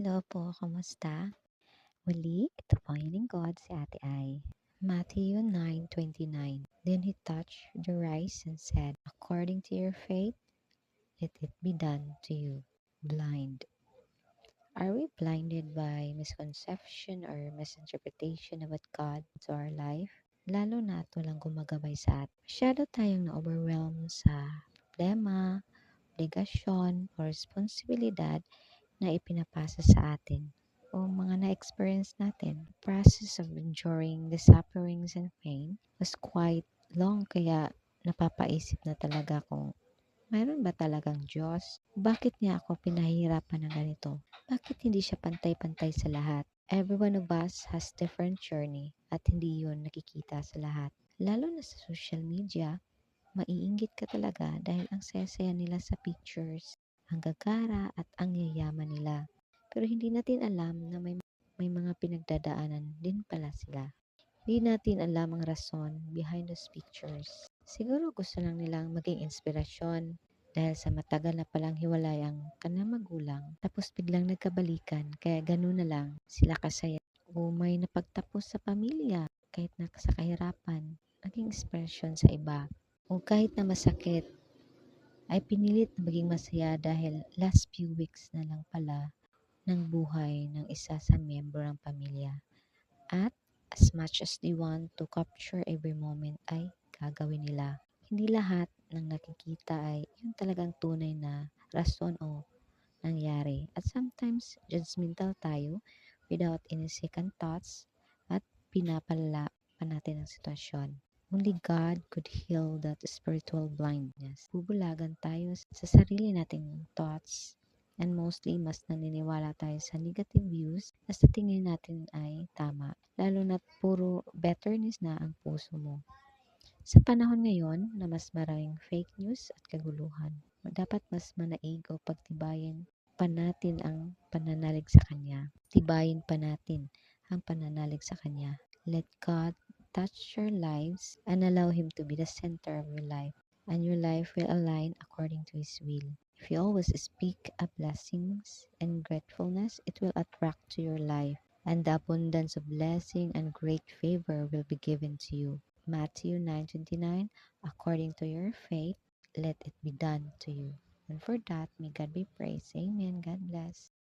Hello po, kamusta? Muli, ito po ang lingkod si Ate Ai. Matthew 9:29. Then he touched the rice and said, "According to your faith, let it be done to you." Blind. Are we blinded by misconception or misinterpretation about God to our life? Lalo na ito lang gumagabay sa atin. Masyado tayong na-overwhelm sa problema, obligasyon, o responsibilidad na ipinapasa sa atin o mga na-experience natin. The process of enduring the sufferings and pain was quite long, kaya napapaisip na talaga kung mayroon ba talagang Diyos? Bakit niya ako pinahihirapan ng ganito? Bakit hindi siya pantay-pantay sa lahat? Every one of us has different journey at hindi yun nakikita sa lahat. Lalo na sa social media, maiinggit ka talaga dahil ang saya-saya nila sa pictures, ang gagara at ang yayaman nila. Pero hindi natin alam na may mga pinagdadaanan din pala sila. Hindi natin alam ang rason behind those pictures. Siguro gusto lang nilang maging inspirasyon dahil sa matagal na palang hiwalay ang kanang magulang, tapos biglang nagkabalikan, kaya gano'n na lang sila kasaya. O may napagtapos sa pamilya kahit na sa kahirapan, naging inspirasyon sa iba. O kahit na masakit, ay pinilit na maging masaya dahil last few weeks na lang pala ng buhay ng isa sa miyembro ng pamilya. At as much as they want to capture every moment ay gagawin nila. Hindi lahat ng nakikita ay yung talagang tunay na rason o nangyari. At sometimes, judgmental tayo without any second thoughts at pinapalala pa natin ang sitwasyon. Only God could heal that spiritual blindness. Bubulagan tayo sa sarili nating thoughts, and mostly mas naniniwala tayo sa negative views na sa tingin natin ay tama, lalo na't puro betterness na ang puso mo. Sa panahon ngayon na mas maraming fake news at kaguluhan, dapat mas manaig o pagtibayin pa natin ang pananalig sa Kanya. Tibayin pa natin ang pananalig sa Kanya. Let God touch your lives and allow Him to be the center of your life, and your life will align according to His will. If you always speak of blessings and gratefulness, it will attract to your life, and the abundance of blessing and great favor will be given to you. Matthew 9:29, according to your faith, let it be done to you. And for that, may God be praised. Amen. God bless.